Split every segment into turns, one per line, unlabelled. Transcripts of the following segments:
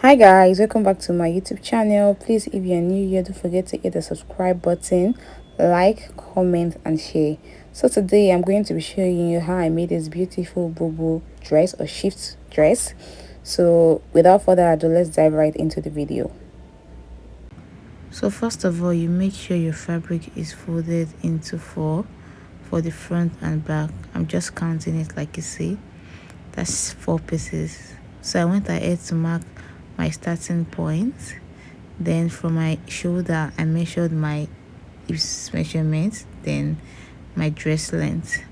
Hi guys, welcome back to my YouTube channel. Please, if you're new here, don't forget to hit the subscribe button, like, comment and share. So today I'm going to be showing you how I made this beautiful bubu dress or shift dress. So without further ado, let's dive right into the video. So first of all, you make sure your fabric is folded into four for the front and back. I'm just counting it like you see. That's 4 pieces. So I went ahead to mark my starting point. Then from my shoulder I measured my hips measurement, then my dress length.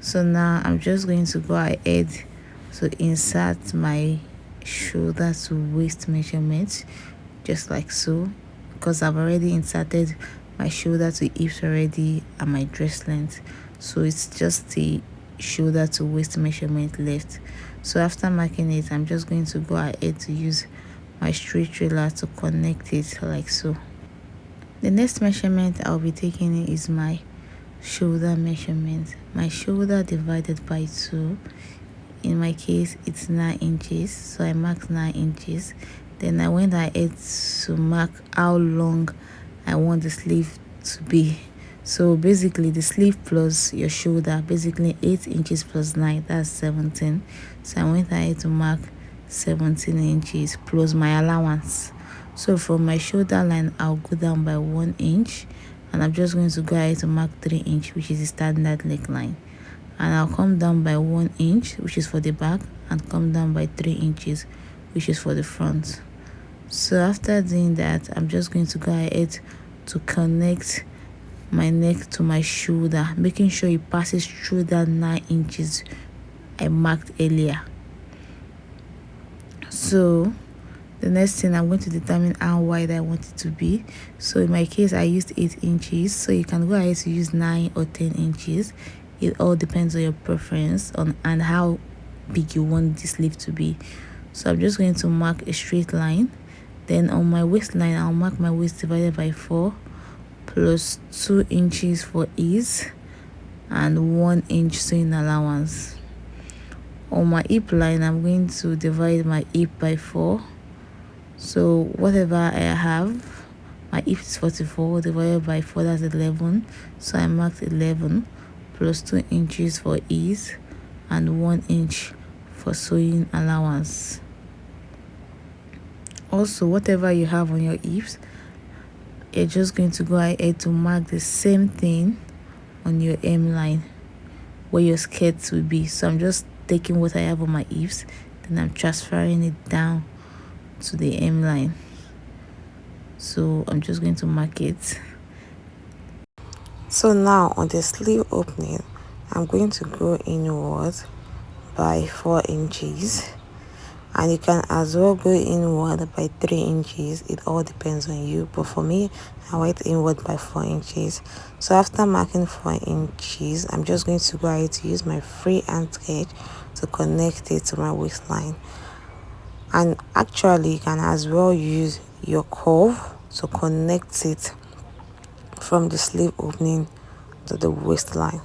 So now I'm just going to go ahead to insert my shoulder to waist measurement, just like so, because I've already inserted my shoulder to hips already and my dress length. So it's just the shoulder to waist measurement left. So after marking it, I'm just going to go ahead to use my straight ruler to connect it like so. The next measurement I'll be taking is my shoulder measurement. My shoulder divided by 2. In my case it's 9 inches, so I marked 9 inches. Then I went ahead to mark how long I want the sleeve to be. So basically the sleeve plus your shoulder, basically 8 inches plus 9, that's 17. So I went ahead to mark 17 inches plus my allowance. So from my shoulder line I'll go down by 1 inch, and I'm just going to go ahead to mark 3 inch, which is the standard neckline, and I'll come down by 1 inch, which is for the back, and come down by 3 inches, which is for the front. So after doing that, I'm just going to go ahead to connect my neck to my shoulder, making sure it passes through that 9 inches I marked earlier. So the next thing, I'm going to determine how wide I want it to be. So in my case I used 8 inches, so you can go ahead to use 9 or 10 inches. It all depends on your preference on and how big you want the sleeve to be. So I'm just going to mark a straight line. Then on my waistline I'll mark my waist divided by 4 plus 2 inches for ease and 1 inch sewing allowance. On my hip line I'm going to divide my hip by 4. So whatever I have, my hip is 44 divided by 4, that's 11. So I marked 11 plus 2 inches for ease and 1 inch for sewing allowance. Also, whatever you have on your hips, you're just going to go ahead to mark the same thing on your hemline where your skirt will be. So I'm just taking what I have on my hips, then I'm transferring it down to the hemline. So I'm just going to mark it. So now on the sleeve opening, I'm going to go inward by 4 inches, and you can as well go inward by 3 inches. It all depends on you, but for me I went inward by 4 inches. So after marking 4 inches, I'm just going to go ahead to use my freehand sketch to connect it to my waistline. And actually you can as well use your curve to connect it from the sleeve opening to the waistline.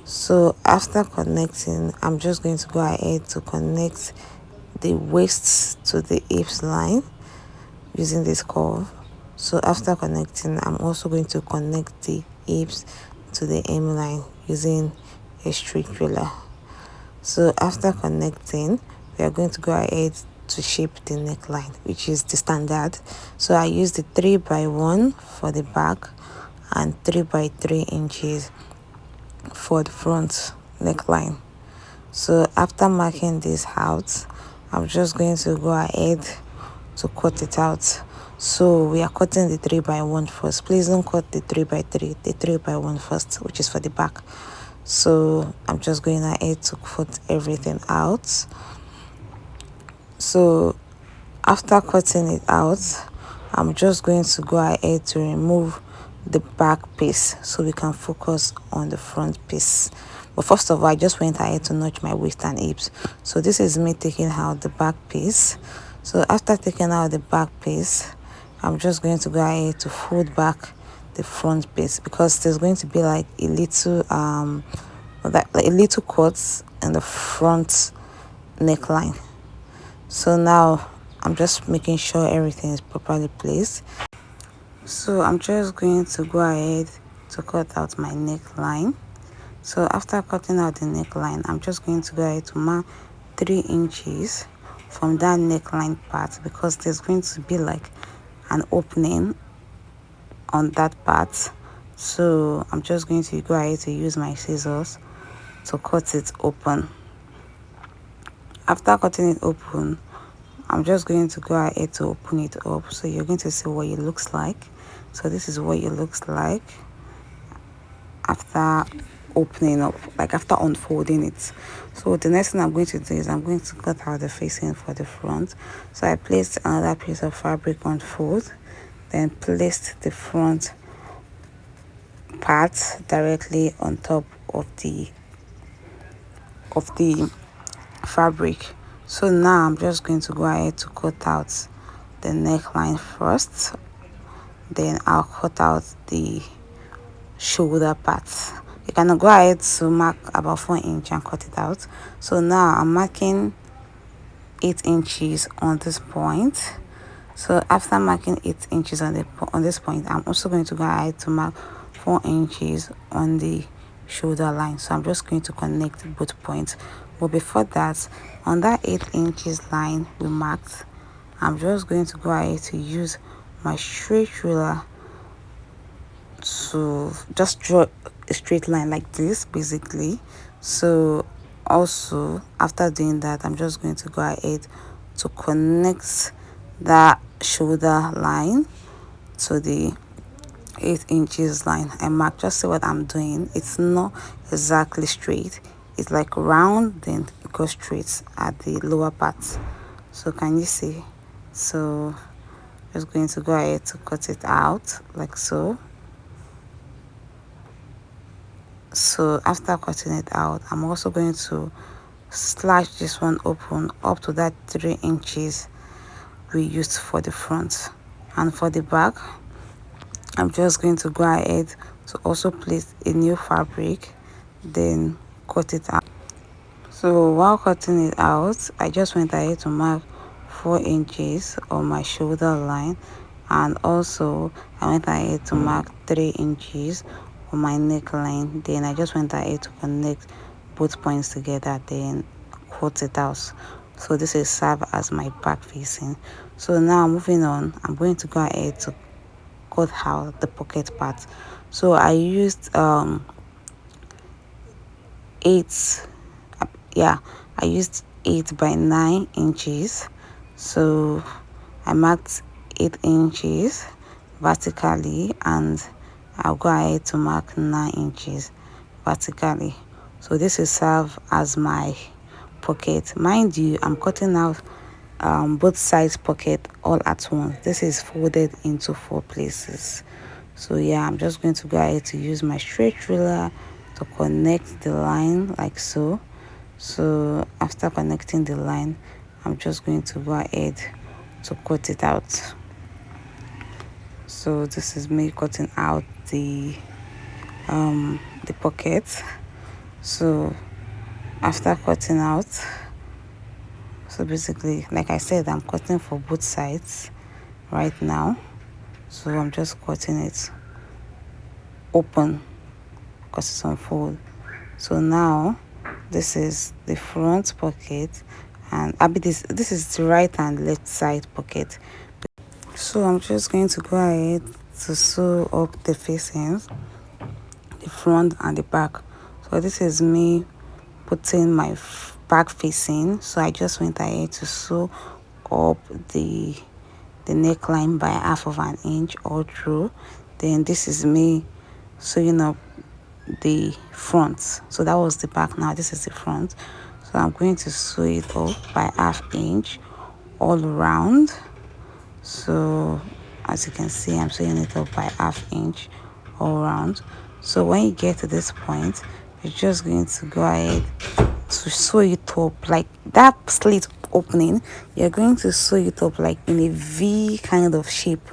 So after connecting, I'm just going to go ahead to connect the waist to the hips line using this curve. So after connecting, I'm also going to connect the hips to the hemline using a straight ruler. So after connecting, we are going to go ahead to shape the neckline, which is the standard. So I used the 3x1 for the back and 3x3 inches for the front neckline. So after marking this out, I'm just going to go ahead to cut it out. So we are cutting the 3x1 first. Please don't cut the 3x3, the 3x1 first, which is for the back. So I'm just going ahead to cut everything out. So after cutting it out, I'm just going to go ahead to remove the back piece so we can focus on the front piece. But first of all, I just went ahead to notch my waist and hips. So this is me taking out the back piece. So after taking out the back piece, I'm just going to go ahead to fold back the front piece, because there's going to be like a little cut in the front neckline. So now I'm just making sure everything is properly placed. So I'm just going to go ahead to cut out my neckline. So after cutting out the neckline, I'm just going to go ahead to mark 3 inches from that neckline part, because there's going to be like an opening on that part. So I'm just going to go ahead to use my scissors to cut it open. After cutting it open, I'm just going to go ahead to open it up, so you're going to see what it looks like. So this is what it looks like after opening up, like after unfolding it. So the next thing I'm going to do is I'm going to cut out the facing for the front. So I placed another piece of fabric on fold, then placed the front part directly on top of the fabric. So now I'm just going to go ahead to cut out the neckline first, then I'll cut out the shoulder part. You can go ahead to mark about 4 inches and cut it out. So now I'm marking 8 inches on this point. So after marking 8 inches on this point, I'm also going to go ahead to mark 4 inches on the shoulder line. So I'm just going to connect both points. But before that, on that 8 inches line we marked, I'm just going to go ahead to use my straight ruler to just draw a straight line like this basically. So also after doing that, I'm just going to go ahead to connect that shoulder line to the 8 inches line I mark. Just see what I'm doing. It's not exactly straight, it's like round, then it goes straight at the lower part. So can you see? So just going to go ahead to cut it out like so. So after cutting it out, I'm also going to slash this one open up to that 3 inches we used for the front. And for the back, I'm just going to go ahead to also place a new fabric, then cut it out. So while cutting it out, I just went ahead to mark 4 inches on my shoulder line, and also I went ahead to mark 3 inches on my neckline. Then I just went ahead to connect both points together, then cut it out. So this is serve as my back facing. So now moving on, I'm going to go ahead to cut out the pocket part. So I used 8 I used 8 by 9 inches. So I marked 8 inches vertically, and I'll go ahead to mark 9 inches vertically. So this will serve as my pocket. Mind you, I'm cutting out both sides pocket all at once. This is folded into 4 places. So yeah, I'm just going to go ahead to use my straight ruler to connect the line like so. So after connecting the line, I'm just going to go ahead to cut it out. So this is me cutting out the pocket. So after cutting out, so basically, like I said, I'm cutting for both sides right now. So I'm just cutting it open because it's on fold. So now this is the front pocket, and this is the right and left side pocket. So I'm just going to go ahead to sew up the facings, the front and the back. So this is me putting my back facing. So I just went ahead to sew up the neckline by 1/2 inch all through. Then this is me sewing up the front. So that was the back, now this is the front. So I'm going to sew it up by 1/2 inch all around. So as you can see, I'm sewing it up by 1/2 inch all around. So when you get to this point, you're just going to go ahead to sew it up like that slit opening. You're going to sew it up like in a V kind of shape.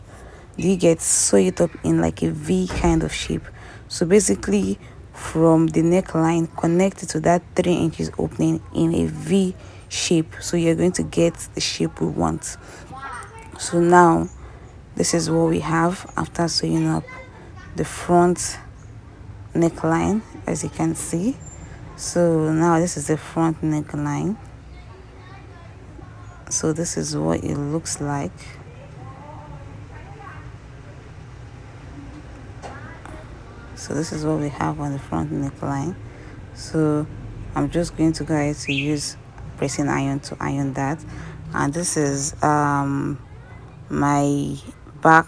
Do you get? Sew it up in like a V kind of shape. So basically, from the neckline, connect it to that 3 inches opening in a V shape, so you're going to get the shape we want. So now this is what we have after sewing up the front neckline, as you can see. So now this is the front neckline. So this is what it looks like. So this is what we have on the front neckline. So I'm just going to go ahead to use pressing iron to iron that. And this is my back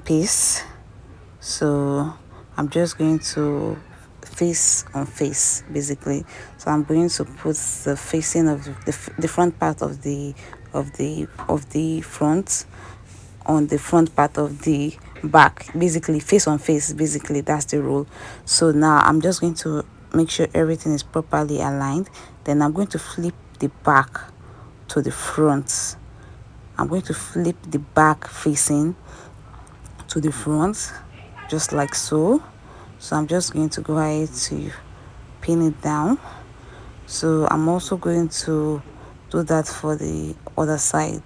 piece. So I'm just going to face on face, basically. So I'm going to put the facing of the front part of the front on the front part of the back, basically face on face, basically that's the rule. So now I'm just going to make sure everything is properly aligned. Then I'm going to flip the back to the front. I'm going to flip the back facing to the front, just like so. So I'm just going to go ahead to pin it down. So I'm also going to do that for the other side.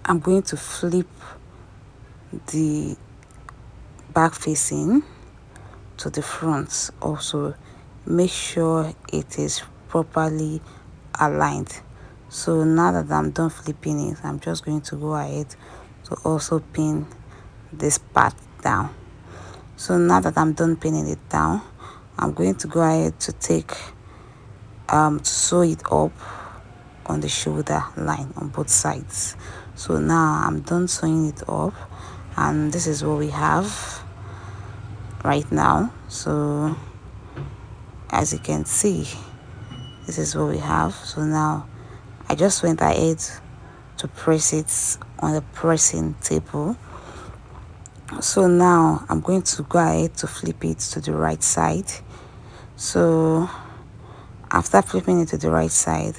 I'm going to flip the back facing to the front. Also make sure it is properly aligned. So now that I'm done flipping it, I'm just going to go ahead to also pin this part down. So now that I'm done pinning it down, I'm going to go ahead to take to sew it up on the shoulder line on both sides. So now I'm done sewing it up, and this is what we have right now. So as you can see, this is what we have. So now I just went ahead to press it on the pressing table. So now I'm going to go ahead to flip it to the right side. So after flipping it to the right side,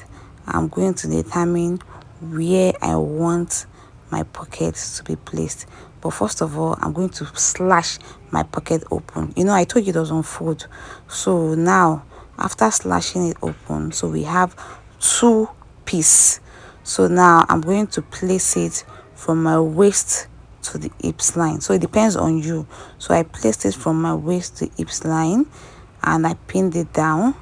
I'm going to determine where I want my pocket to be placed. But first of all, I'm going to slash my pocket open. You know, I told you it was on fold. So now after slashing it open, so we have two pieces. So now I'm going to place it from my waist to the hips line. So it depends on you. So I placed it from my waist to hips line, and I pinned it down.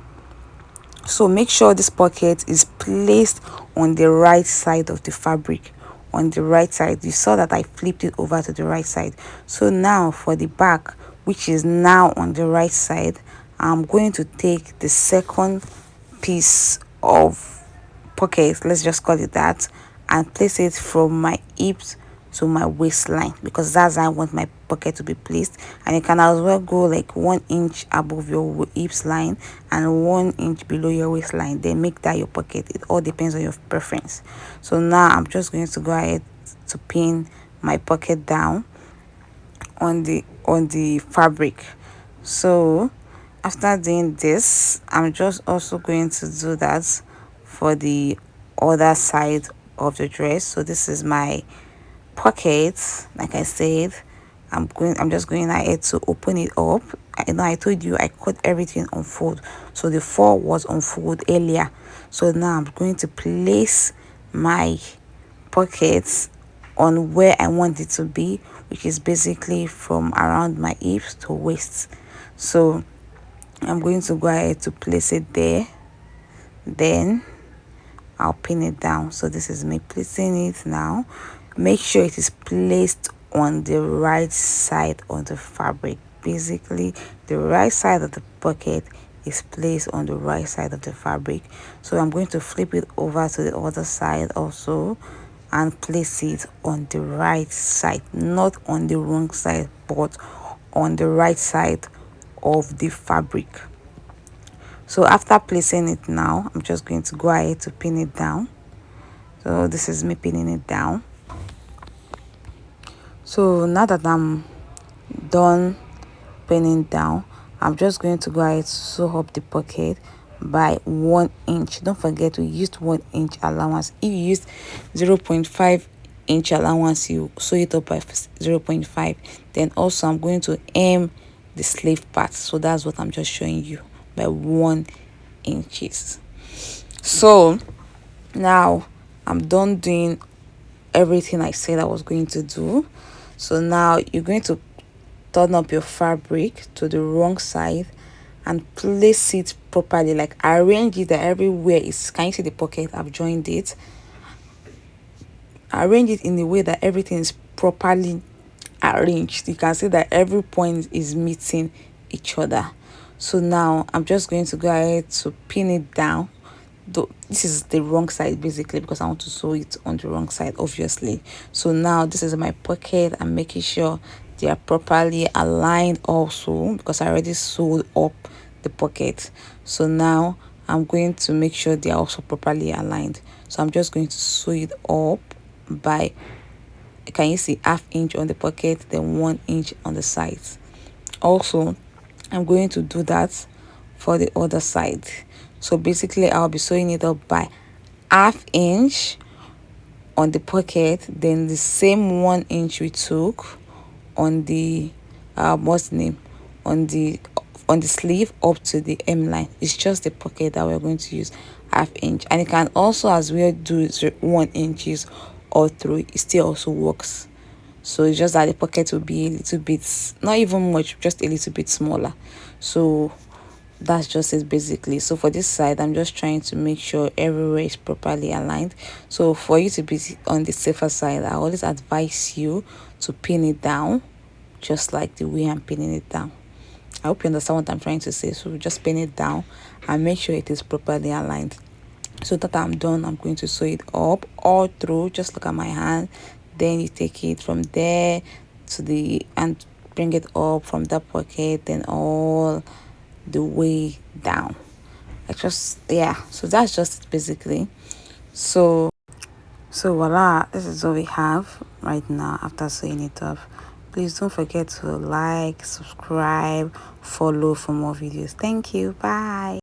So make sure this pocket is placed on the right side of the fabric. On the right side, you saw that I flipped it over to the right side. So now for the back, which is now on the right side, I'm going to take the second piece of pocket, let's just call it that, and place it from my hips to my waistline, because that's how I want my pocket to be placed. And you can as well go like 1 inch above your hips line and 1 inch below your waistline, then make that your pocket. It all depends on your preference. So now I'm just going to go ahead to pin my pocket down on the fabric. So after doing this, I'm just also going to do that for the other side of the dress. So this is my pockets. Like I said, I'm just going ahead to open it up. I know I told you I cut everything on fold, so the 4 was on fold earlier. So now I'm going to place my pockets on where I want it to be, which is basically from around my hips to waist. So I'm going to go ahead to place it there, then I'll pin it down. So this is me placing it now. Make sure it is placed on the right side of the fabric. Basically, the right side of the pocket is placed on the right side of the fabric. So I'm going to flip it over to the other side also and place it on the right side, not on the wrong side, but on the right side of the fabric. So after placing it now, I'm just going to go ahead to pin it down. So this is me pinning it down. So now that I'm done pinning down, I'm just going to go ahead to sew up the pocket by 1 inch. Don't forget we used 1 inch allowance. If you used 0.5 inch allowance, you sew it up by 0.5. Then also I'm going to hem the sleeve part. So that's what I'm just showing you, by 1 inches. So now I'm done doing everything I said I was going to do. So now you're going to turn up your fabric to the wrong side and place it properly, like arrange it that everywhere is, can you see the pocket? I've joined it. Arrange it in a way that everything is properly arranged. You can see that every point is meeting each other. So now I'm just going to go ahead to pin it down, though this is the wrong side basically because I want to sew it on the wrong side, obviously. So now this is my pocket. I'm making sure they are properly aligned also because I already sewed up the pocket. So now I'm going to make sure they are also properly aligned. So I'm just going to sew it up by, can you see, half inch on the pocket, then 1 inch on the sides. Also, I'm going to do that for the other side. So basically I'll be sewing it up by half inch on the pocket, then the same 1 inch we took on the what's the name, on the sleeve up to the hemline. It's just the pocket that we're going to use half inch, and you can also as well do 1 inches all through. It still also works. So it's just that the pocket will be a little bit, not even much, just a little bit smaller. So that's just it basically. So for this side, I'm just trying to make sure everywhere is properly aligned. So for you to be on the safer side, I always advise you to pin it down just like the way I'm pinning it down. I hope you understand what I'm trying to say. So just pin it down and make sure it is properly aligned. So that I'm done, I'm going to sew it up all through. Just look at my hand. Then you take it from there to the, and bring it up from that pocket, then all the way down. I just, yeah, so that's just it basically. So voila, this is what we have right now after sewing it up. Please don't forget to like, subscribe, follow for more videos. Thank you. Bye.